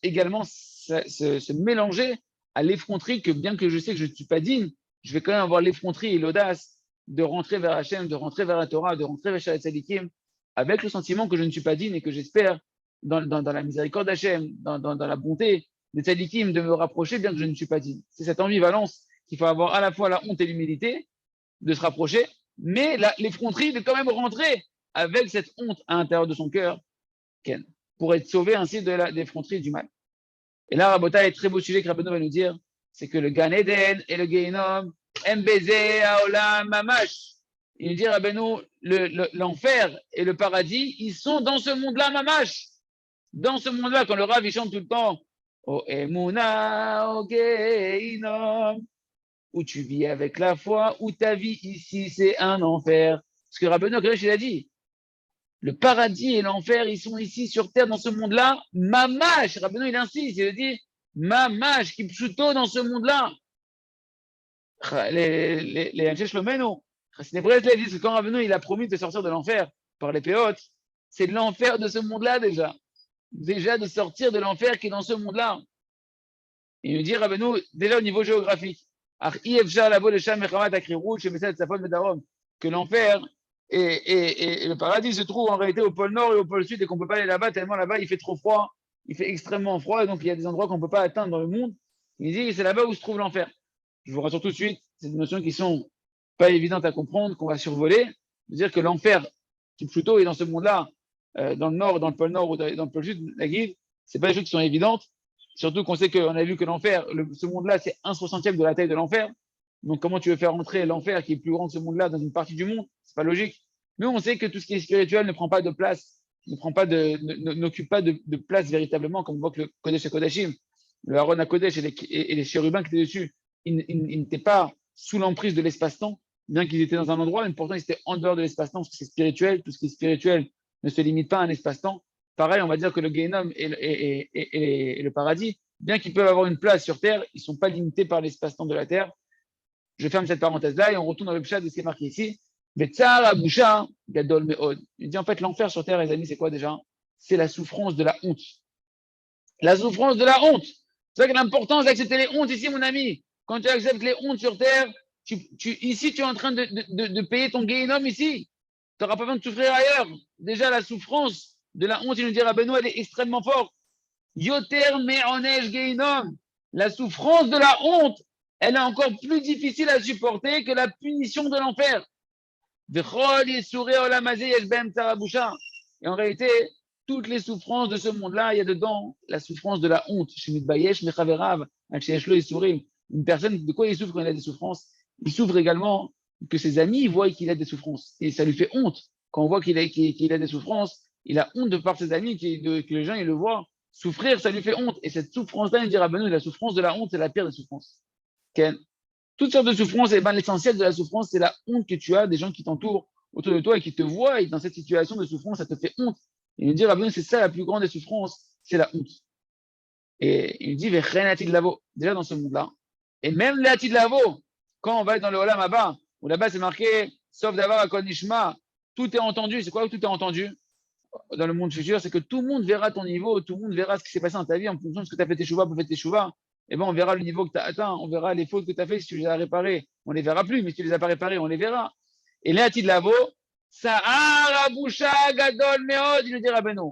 également se mélanger à l'effronterie que bien que je sais que je ne suis pas digne, je vais quand même avoir l'effronterie et l'audace de rentrer vers Hachem, de rentrer vers la Torah, de rentrer vers Sharet Tzadikim, avec le sentiment que je ne suis pas digne et que j'espère, dans la miséricorde d'Hachem, dans la bonté des Tzadikim, de me rapprocher bien que je ne suis pas digne. C'est cette ambivalence qu'il faut avoir à la fois la honte et l'humilité de se rapprocher, mais l'effronterie de quand même rentrer avec cette honte à l'intérieur de son cœur, pour être sauvé ainsi de l'effronterie du mal. Et là, Rabota est très beau sujet que Rabbeinu va nous dire, c'est que le Gan Eden et le Gehinom, Mbeze, Aolam, Mamash. Il nous dit, Rabbeinu, l'enfer et le paradis, ils sont dans ce monde-là, Mamash. Dans ce monde-là, quand le Rav, il chante tout le temps, O Emuna, O Gehinom, où tu vis avec la foi, où ta vie ici, c'est un enfer. Ce que Rabbeinu, il a dit, le paradis et l'enfer, ils sont ici sur terre, dans ce monde-là, Mamash. Rabbeinu, il insiste, il dit, Mamash, Kipchuto, dans ce monde-là. Les Anshei Shlomenu, c'est vrai, ils disent que quand Rabbeinu, il a promis de sortir de l'enfer par les péotes, c'est de l'enfer de ce monde-là déjà. Déjà de sortir de l'enfer qui est dans ce monde-là. Il nous dit, Rabbeinu, déjà au niveau géographique, que l'enfer et le paradis se trouvent en réalité au pôle nord et au pôle sud et qu'on ne peut pas aller là-bas tellement là-bas il fait trop froid, il fait extrêmement froid et donc il y a des endroits qu'on ne peut pas atteindre dans le monde. Il dit que c'est là-bas où se trouve l'enfer. Je vous rassure tout de suite, c'est des notions qui sont pas évidentes à comprendre, qu'on va survoler. Dire que l'enfer, qui plutôt est dans ce monde-là, dans le nord, dans le pôle nord ou dans le pôle sud, la guide, c'est pas des choses qui sont évidentes. Surtout qu'on sait qu'on a vu que l'enfer, ce monde-là, c'est 1/60 de la taille de l'enfer. Donc, comment tu veux faire entrer l'enfer qui est plus grand que ce monde-là dans une partie du monde? C'est pas logique. Mais on sait que tout ce qui est spirituel ne prend pas de place, n'occupe pas de place véritablement, comme on voit que le Kodesh et Kodashim, le Aaron à Kodesh et les chérubins qui étaient dessus, ils n'étaient pas sous l'emprise de l'espace-temps, bien qu'ils étaient dans un endroit, mais pourtant ils étaient en dehors de l'espace-temps, parce que c'est spirituel, tout ce qui est spirituel ne se limite pas à un espace-temps. Pareil, on va dire que le Gehinnom et le paradis, bien qu'ils peuvent avoir une place sur Terre, ils ne sont pas limités par l'espace-temps de la Terre. Je ferme cette parenthèse-là et on retourne dans le pshat de ce qui est marqué ici. Betsar Abusha Gadol Meod. Il dit en fait, l'enfer sur Terre, les amis, c'est quoi déjà? C'est la souffrance de la honte. La souffrance de la honte. C'est ça que l'importance d'accepter les hontes ici, mon ami. Quand tu acceptes les hontes sur Terre, ici, tu es en train de payer ton Gehinnom ici. Tu n'auras pas besoin de souffrir ailleurs. Déjà, la souffrance de la honte, il nous dira, Benoît, elle est extrêmement forte. Yoter me'onesh Gehinnom. La souffrance de la honte, elle est encore plus difficile à supporter que la punition de l'enfer. Et en réalité, toutes les souffrances de ce monde-là, il y a dedans la souffrance de la honte. Une personne, de quoi il souffre quand il a des souffrances? Il souffre également que ses amis voient qu'il a des souffrances. Et ça lui fait honte. Quand on voit qu'il a des souffrances, il a honte de par ses amis, que les gens ils le voient. Souffrir, ça lui fait honte. Et cette souffrance-là, il dira, la souffrance de la honte, c'est la pire des souffrances. Ken, toutes sortes de souffrances, et l'essentiel de la souffrance, c'est la honte que tu as des gens qui t'entourent autour de toi et qui te voient. Et dans cette situation de souffrance, ça te fait honte. Et il me dit, Rabbeinu, c'est ça la plus grande des souffrances, c'est la honte. Et il dit, déjà dans ce monde-là. Et même les lavo, quand on va être dans le Olam Abba, où là-bas c'est marqué, sauf d'avoir à Kodishma, tout est entendu. C'est quoi tout est entendu? Dans le monde futur, c'est que tout le monde verra ton niveau, tout le monde verra ce qui s'est passé dans ta vie en fonction de ce que tu as fait tes chouvas pour faire tes chouvas. Et ben on verra le niveau que tu as atteint, on verra les fautes que tu as fait si tu les as réparées. On les verra plus, mais si tu les as pas réparées, on les verra. Et là, de lavo, Sahara Boucha Gadol Meod, il le dit Rabbeinu.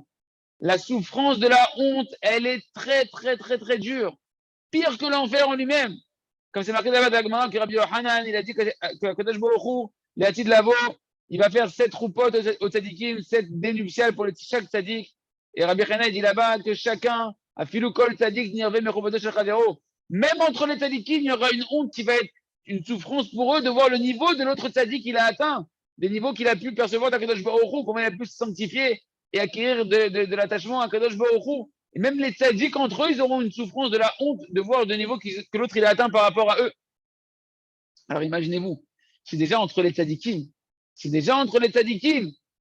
La souffrance de la honte, elle est très, très, très, très dure. Pire que l'enfer en lui-même. Comme c'est marqué là-bas dans la que Rabbi Yohanan, il a dit que Kadosh Baruch Hu, les de lavo, il va faire 7 roupotes aux tzadikim, 7 dénuptiales pour chaque tzadik. Et Rabbi Yohanan dit là-bas que chacun a filou kol tzadik nirve mechoboto shel chavero. Même entre les tzadikim, il y aura une honte qui va être une souffrance pour eux de voir le niveau de l'autre tzadik qu'il a atteint, des niveaux qu'il a pu percevoir à Kadosh Baruch Hu, comment il a pu se sanctifier et acquérir de l'attachement à Kadosh Baruch Hu. Et même les tzadiks entre eux, ils auront une souffrance de la honte de voir le niveau que l'autre il a atteint par rapport à eux. Alors imaginez-vous, c'est déjà entre les tzadikim, il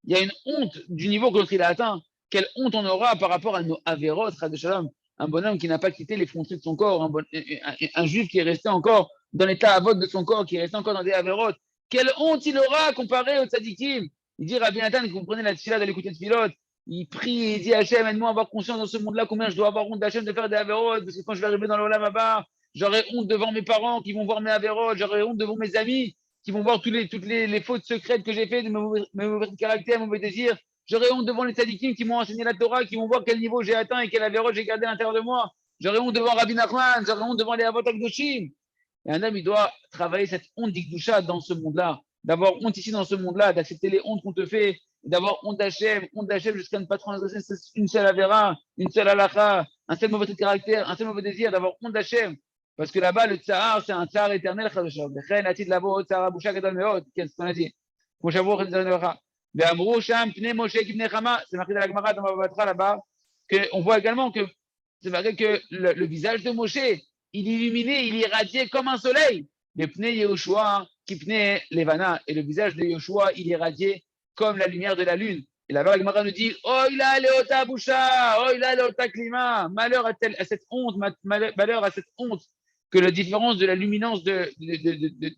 y a une honte du niveau que l'autre il a atteint. Quelle honte on aura par rapport à nos averot, un bonhomme qui n'a pas quitté les frontières de son corps, un juif qui est resté encore dans l'état avot de son corps, qui est resté encore dans des averot. Quelle honte il aura comparé aux tzadikim. Il dit Rabbi Nathan, que vous prenez la tfila de l'écouter de Philot, il prie et il dit Hachem, aide-moi à avoir conscience dans ce monde-là combien je dois avoir honte d'Hachem de faire des averot, parce que quand je vais arriver dans le Olam Abba, j'aurai honte devant mes parents qui vont voir mes avérotes, j'aurai honte devant mes amis qui vont voir toutes les fautes secrètes que j'ai faites, mes mauvais caractères, mes mauvais désirs. J'aurai honte devant les tzadikim qui m'ont enseigné la Torah, qui vont voir quel niveau j'ai atteint et quel avérote j'ai gardé à l'intérieur de moi. J'aurai honte devant Rabbi Nachman, j'aurai honte devant les Avot HaKadoshim. Et un homme, il doit travailler cette honte d'Ikdusha dans ce monde-là, d'avoir honte ici dans ce monde-là, d'accepter les hontes qu'on te fait, d'avoir honte d'Hachem jusqu'à ne pas transgresser une seule avéra, une seule halakha, un seul mauvais caractère, un seul mauvais désir, d'avoir honte d'Hachem. Parce que là-bas, le tsahar, c'est un tsahar éternel, לכן עתיד לבוא עוד צער בושה גדול מאוד, כן, ספונתי, כמו שאמרו חז"ל לברכה. ואמרו שם פני משה כפני חמה, c'est marqué dans la Gemara, dans Baba Batra, là-bas, qu'on voit également que c'est marqué que le visage de Moshe, il illuminait, il irradiait comme un soleil. Les pnei Yehoshua, qui pnei Levana, et le visage de Yehoshua, il irradiait comme la lumière de la lune. Et là-bas, la Gemara nous dit, oh il a Léota Boucha, oh il a Léota Klima, malheur à cette honte, malheur à cette honte, que la différence de la luminance de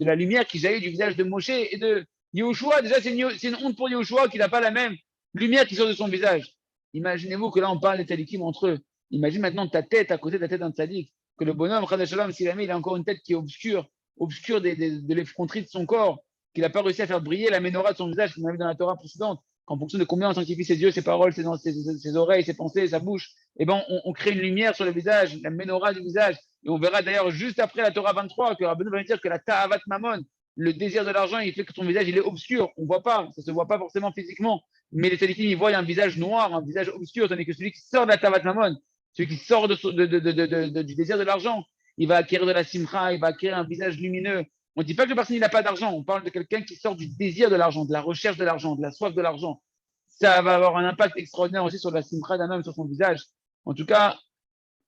la lumière qui jaillit du visage de Moshe et de Yehoshua, déjà c'est une honte pour Yehoshua qu'il n'a pas la même lumière qui sort de son visage. Imaginez-vous que là on parle des tzadikim entre eux. Imagine maintenant ta tête à côté de la tête d'un tzadik, que le bonhomme, Chadashalam, s'il a encore une tête qui est obscure de l'effronterie de son corps, qu'il n'a pas réussi à faire briller la menorah de son visage, qu'on a vu dans la Torah précédente, qu'en fonction de combien on sanctifie ses yeux, ses paroles, ses oreilles, ses pensées, sa bouche, eh ben on crée une lumière sur le visage, la menorah du visage. Et on verra d'ailleurs juste après la Torah 23 que Rabbeinu va dire que la ta'avat mamon, le désir de l'argent, il fait que ton visage il est obscur. On ne voit pas, ça ne se voit pas forcément physiquement. Mais les tzadikim, ils voient un visage noir, un visage obscur, tandis que celui qui sort de la ta'avat mamon, celui qui sort du désir de l'argent, il va acquérir de la simcha, il va acquérir un visage lumineux, On ne dit pas que le personne n'a pas d'argent, on parle de quelqu'un qui sort du désir de l'argent, de la recherche de l'argent, de la soif de l'argent. Ça va avoir un impact extraordinaire aussi sur la simcha d'un homme, sur son visage. En tout cas,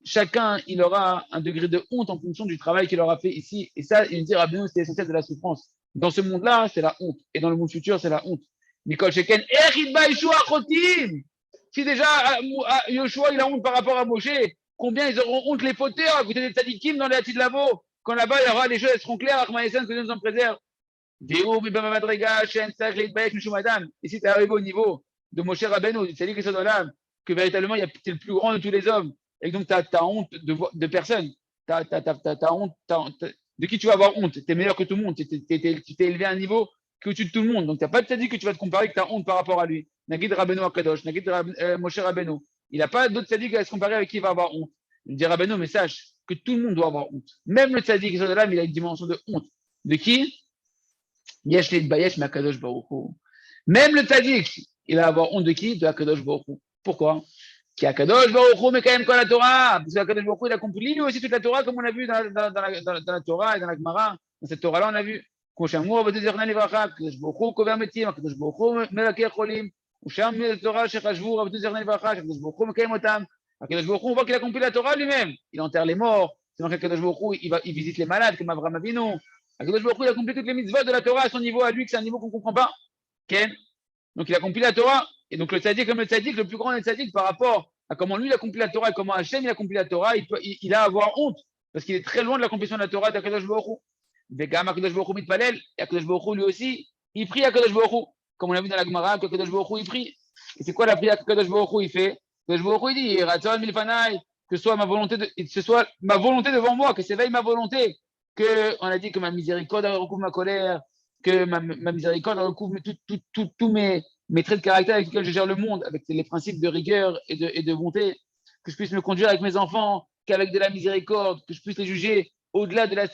chacun, il aura un degré de honte en fonction du travail qu'il aura fait ici. Et ça, il me dit, Rabbeinu, c'est essentiel de la souffrance. Dans ce monde-là, c'est la honte. Et dans le monde futur, c'est la honte. Nicole Sheken, si déjà Yoshua, il a honte par rapport à Moshe, combien ils auront honte les fauteurs à côté des tzadikim dans les Hatid Lavo, quand là-bas, il y aura les choses, elles seront claires, que Dieu nous en préserve. Et si tu es arrivé au niveau de Moshe Rabbeinu, du tzaddik Yesod que véritablement, tu es le plus grand de tous les hommes, et donc tu as honte de personne. T'as honte, de qui tu vas avoir honte? Tu es meilleur que tout le monde, tu t'es élevé à un niveau qui est au-dessus de tout le monde. Donc tu n'as pas de tzaddik que tu vas te comparer, que tu as honte par rapport à lui. Nagid Rabbeinu Akadosh, Nagid Moshe Rabbeinu. Il n'a pas d'autre tzaddik à se comparer avec qui il va avoir honte. Il dit Rabbeinu, mais sache que tout le monde doit avoir honte. Même le tzaddik Yesod Olam, il a une dimension de honte. De qui? Yesh Bayesh Makadosh Baruch. Même le tzaddik, il va avoir honte de qui? De Akadosh Baruch. Pourquoi? Qui Akadosh Baruch mais quand même quoi la Torah? Parce qu'Akadosh Baruch il a accompli lui aussi toute la Torah, comme on a vu dans la Torah et dans la Gemara. Dans cette Torah-là, on a vu qu'Oshamur va dire Akadosh Baruch Kover Metim, Akadosh Baruch Melakeh Cholim, Osham Torah Shechashvur va dire Akadosh Baruch Mekayem Otam. Akadosh Baruch on voit qu'il a accompli la Torah lui-même. Il enterre les morts. C'est donc Akadosh Baruch il visite les malades comme Abraham Avinu. Akadosh Baruch il a accompli toutes les mitzvot de la Torah à son niveau à lui, que c'est un niveau qu'on ne comprend pas. Ken. Donc il a accompli la Torah. Et donc le tzaddik, comme le tzaddik, le plus grand des tzaddik par rapport à comment lui il a accompli la Torah et comment Hachem il a accompli la Torah, il a à avoir honte parce qu'il est très loin de l'accomplissement de la Torah d'Akadosh Baruch Hu. Vegam Akadosh Baruch Hu mitpalel, et Akadosh Baruch Hu lui aussi, il prie à Akadosh Baruch Hu, comme on a vu dans la Gemara, qu'Akadosh Baruch Hu il prie. Et c'est quoi la prière qu'Akadosh Baruch Hu il fait? Akadosh Baruch Hu il dit Ratzon milfanai, que ce soit ma volonté devant moi, que s'éveille ma volonté, que on a dit que ma miséricorde recouvre ma colère, que ma miséricorde recouvre tous mes traits de caractère avec lesquels je gère le monde, avec les principes de rigueur et de bonté, que je puisse me conduire avec mes enfants qu'avec de la miséricorde, que je puisse les juger au-delà de la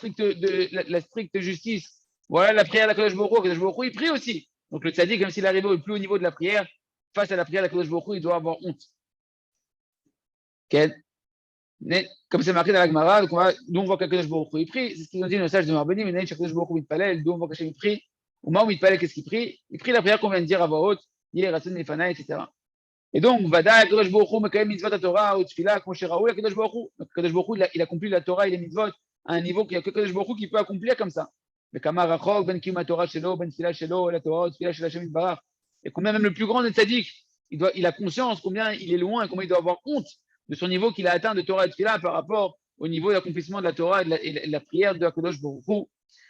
stricte justice. Voilà la prière d'Akadosh Baruch Hu. Akadosh Baruch Hu, il prie aussi. Donc le tzaddik, comme s'il arrive au plus haut niveau de la prière, face à la prière d'Akadosh Baruch Hu, il doit avoir honte. Mais, comme c'est marqué dans la Gemara, nous on voit qu'Akadosh Baruch Hu, il prie. C'est ce qu'ils ont dit dans le sage de Marbeni, mais Akadosh Baruch Hu, il palais, nous on voit qu'Hachem il prie. Au moment où il palais, qu'est-ce qu'il prie? Il prie la prière qu'on vient de dire à voix haute, il est Ratzon Nefana, etc. Et donc, Vada, Akadosh Baruch Hu, Mekayem Mitzvot Torah, ou Tfila, Moshe Raoul, Akadosh Baruch Hu. Donc, Akadosh Baruch Hu, il accomplit la Torah et les Mitzvot à un niveau qu'il y a que Akadosh Baruch Hu qui peut accomplir comme ça. Mais Kamar Rachok, Ben Kiyum Torah Shelo, Ben Tfila Shelo, la Torah, Tfila Shel Hashem Yitbarach. Et combien même le plus grand des tzaddik, il a conscience combien il est loin et combien il doit avoir honte de son niveau qu'il a atteint de Torah et Tfila par rapport au niveau d'accomplissement de la Torah et de la prière de Akadosh Baruch Hu.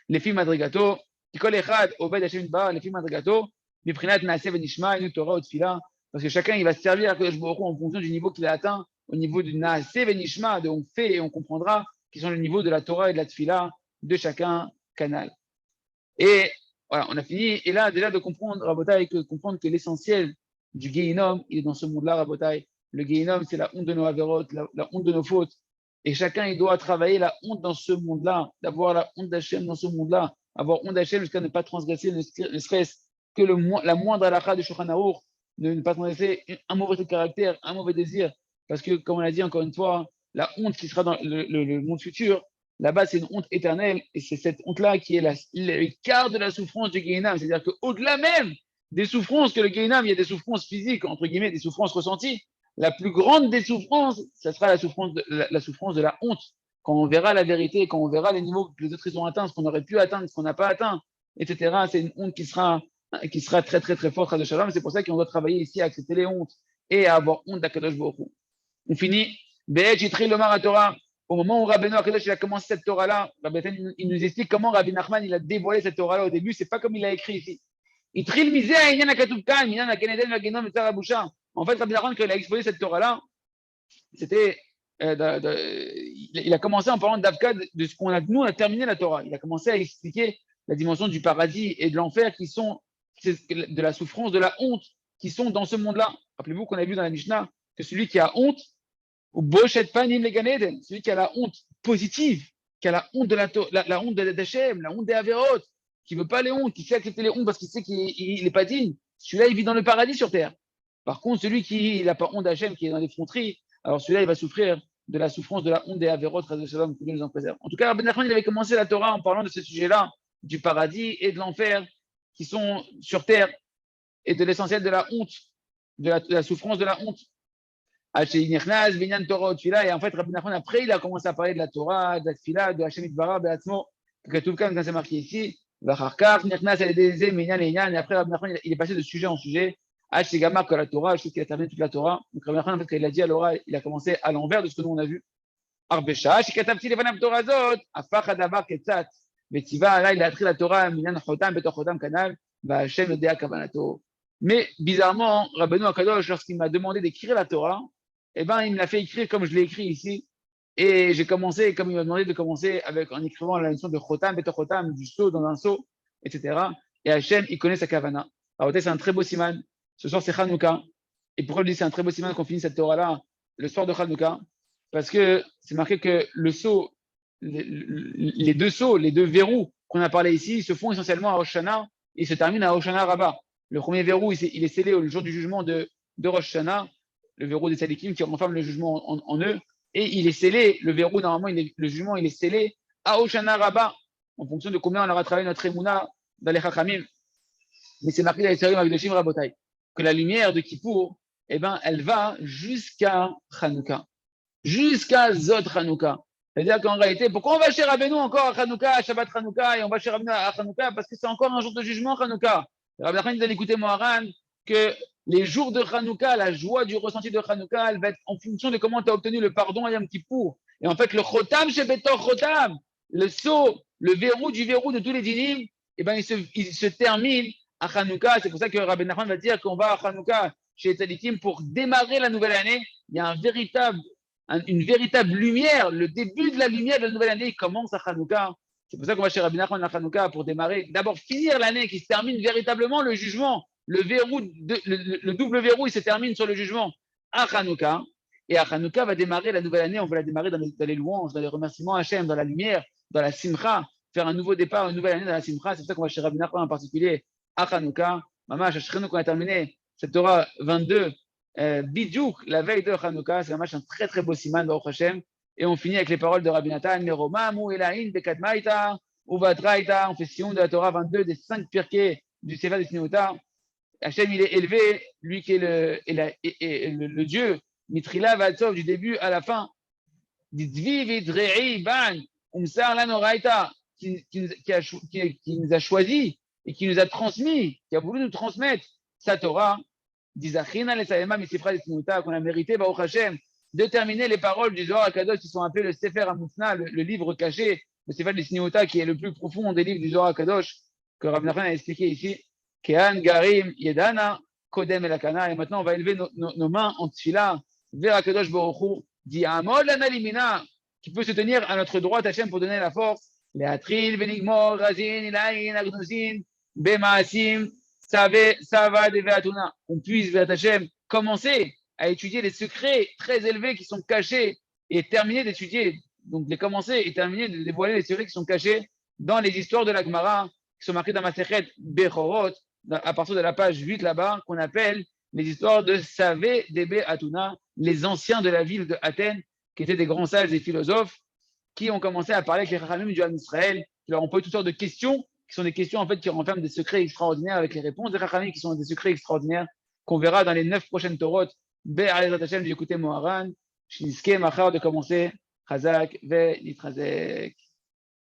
Les filles Madrigato, Kol Echad, Obed Hashem Yitbarach, les filles Madrigato, Miprinat Naaseh Venishma, Inu Torah, Tfila. Parce que chacun, il va se servir à Akadosh Baruch Hu en fonction du niveau qu'il a atteint, au niveau du Naaseh Venishma, de on fait et on comprendra, qui sont le niveau de la Torah et de la Tfila de chacun canal. Et voilà, on a fini. Et là, déjà de comprendre, Rabotai, comprendre que l'essentiel du Gehinom, il est dans ce monde-là, Rabotai. Le Gehinom, c'est la honte de nos avérotes, la honte de nos fautes. Et chacun, il doit travailler la honte dans ce monde-là, d'avoir la honte d'Hachem dans ce monde-là, avoir honte d'Hachem jusqu'à ne pas transgresser, ne serait-ce que la moindre halakha de Shulchan Aruch, ne pas transgresser un mauvais trait de caractère, un mauvais désir. Parce que, comme on l'a dit encore une fois, la honte qui sera dans le monde futur, là-bas, c'est une honte éternelle. Et c'est cette honte-là qui est le quart de la souffrance du Gehinam. C'est-à-dire qu'au-delà même des souffrances que le Gehinam, il y a des souffrances physiques, entre guillemets, des souffrances ressenties. La plus grande des souffrances, ça sera la souffrance de la honte. Quand on verra la vérité, quand on verra les niveaux que les autres ils ont atteints, ce qu'on aurait pu atteindre, ce qu'on n'a pas atteint, etc. C'est une honte qui sera très, très, très forte à de Shalom. C'est pour ça qu'on doit travailler ici à accepter les hontes et à avoir honte d'Akadosh Baruch Hu. On finit. Be'et Jitri Lomar Torah. Au moment où Rabbeinu Akadosh il a commencé cette Torah-là, il nous explique comment Rabbi Nachman il a dévoilé cette Torah-là au début. C'est pas comme il l'a écrit ici. En fait, Rabbi Nachman, quand il a exposé cette Torah-là, c'était, il a commencé en parlant d'Avka de ce qu'on a, nous, on a terminé la Torah. Il a commencé à expliquer la dimension du paradis et de l'enfer qui sont, de la souffrance, de la honte qui sont dans ce monde-là. Rappelez-vous qu'on a vu dans la Mishnah que celui qui a honte, ou Boshet Panim le Gan Eden, celui qui a la honte positive, qui a la honte de la honte d'Hachem, la honte des Averot, qui ne veut pas les hontes, qui sait accepter les hontes parce qu'il sait qu'il n'est pas digne, celui-là, il vit dans le paradis sur terre. Par contre, celui qui n'a pas honte d'Hachem, qui est dans les fronteries, alors celui-là, il va souffrir de la souffrance de la honte des Averot, que Dieu nous en préserve. En tout cas, Rabbi Nachman, il avait commencé la Torah en parlant de ce sujet-là, du paradis et de l'enfer qui sont sur terre et de l'essentiel de la honte, de la souffrance de la honte. Et en fait, Rabbi Nachman, après, il a commencé à parler de la Torah, de la Tfila, de Hashem Itbarah, Be'atzmo, que tout le cas, quand c'est marqué ici, et après, Rabbi Nachman, il est passé de sujet en sujet, que la Torah, je trouve qu'il a terminé toute la Torah. Donc Rabbi Nachman, en fait, quand il a dit à l'oral, il a commencé à l'envers de ce que nous on a vu. Arbesha, שכתבתי לפניו תורה זאת, הפך הדבר כצת, וציווה עליי להתחיל התורה מניין חותם בתוך חותם כנ"ל, והשם יודע כוונתו. Mais bizarrement, Rabbeinu Akadosh, lorsqu'il m'a demandé d'écrire la Torah, eh ben, il me l'a fait écrire comme je l'ai écrit ici. Et j'ai commencé, comme il m'a demandé de commencer en écrivant la notion de chotam, beto chotam, du seau dans un seau, etc. Et Hachem, il connaît sa kavana. Alors, c'est un très beau siman. Ce soir, c'est Hanouka. Et pourquoi je dis c'est un très beau siman qu'on finit cette Torah-là le soir de Hanouka? Parce que c'est marqué que le seau, les deux seaux, les deux verrous qu'on a parlé ici, ils se font essentiellement à Rosh Hashanah et se terminent à Hoshana Rabbah. Le premier verrou, il est scellé le jour du jugement de Rosh Hashanah, le verrou des Tzadikim qui renferme le jugement en eux, et il est scellé, le verrou, normalement, le jugement, il est scellé à Hoshana Rabbah, en fonction de combien on aura travaillé notre émouna dans les Chachamim. Mais c'est marqué dans les Tzarim Avdoshim Rabotai, que la lumière de Kippour, eh ben, elle va jusqu'à Hanouka, jusqu'à Zot Hanouka. C'est-à-dire qu'en réalité, pourquoi on va chez Rabbeinu encore à Hanouka, à Shabbat Hanouka, et on va chez Rabbeinu à Hanouka? Parce que c'est encore un jour de jugement Hanouka. Rabbi Nachman nous a écouté Moharan que les jours de Hanouka, la joie du ressenti de Hanouka, elle va être en fonction de comment tu as obtenu le pardon à Yom Kippour. Et en fait, le Chotam chez Betor Chotam, le sceau, le verrou du verrou de tous les dinim, eh ben, il se termine à Hanouka. C'est pour ça que Rabbi Nachman va dire qu'on va à Hanouka chez Tzadikim pour démarrer la nouvelle année. Il y a une véritable lumière, le début de la lumière de la nouvelle année, il commence à Hanouka. C'est pour ça qu'on va chez Rabbi Nachman à Hanouka pour démarrer, d'abord finir l'année qui se termine véritablement le jugement. Le verrou, le double verrou, il se termine sur le jugement à Hanouka. Et à Hanouka va démarrer la nouvelle année, on va la démarrer dans les louanges, dans les remerciements à Hachem, dans la lumière, dans la simcha, faire un nouveau départ, une nouvelle année dans la simcha. C'est pour ça qu'on va chez Rabbi Nachman en particulier à Hanouka. Maman, Hachem, qu'on a terminé cette Torah 22, Bidjouk, la veille de Hanouka, c'est un très très beau siman, Baruch Hashem. Et on finit avec les paroles de Rabbi Nathan, Meromamu Elahin Bekadmaïta, Uvatraïta, on fait sion de la Torah 22 des 5 pirkei du Sefer de Siniuta. Hachem, il est élevé, lui qui est le Dieu, Mitrila Vatsov, du début à la fin. Ditzvi Vidrei Ban, Umsar Lanoraïta, qui nous a choisis et qui nous a transmis, qui a voulu nous transmettre sa Torah. Dizachina le Sayema Misifra de Siniuta, qu'on a mérité, Baruch Hashem, de terminer les paroles du Zohar HaKadosh qui sont appelées le Sefer HaMufna, le livre caché, le Sefer de Siniuta, qui est le plus profond des livres du Zohar HaKadosh, que Rabbi Nachman a expliqué ici. Kehan Garim Yedana Kodem Elakana. Et maintenant, on va élever nos mains en tfila vers HaKadosh Baruch Hu, dit Amod Lanalimina, qui peut se tenir à notre droite, Hachem, pour donner la force. Leatril, Benigmor, Razin, Ilaïn, Agnozin, Bemaasim, Sava, Deveatuna. On puisse, vers Hachem, commencer à étudier les secrets très élevés qui sont cachés et terminer d'étudier, donc les commencer et terminer de dévoiler les secrets qui sont cachés dans les histoires de la Gemara qui sont marquées dans Masechet Bechorot, à partir de la page 8 là-bas, qu'on appelle les histoires de Savé Debe Atuna, les anciens de la ville de Athènes, qui étaient des grands sages et philosophes, qui ont commencé à parler avec les Chachamim du Ham Israël, qui leur ont posé toutes sortes de questions, qui sont des questions en fait qui renferment des secrets extraordinaires avec les réponses des Chachamim qui sont des secrets extraordinaires qu'on verra dans les 9 prochaines Torot. Be'alezat Hashem, j'ai écouté Moharan, Shinske Machar de commencer, Chazak, Ve Nitrazek.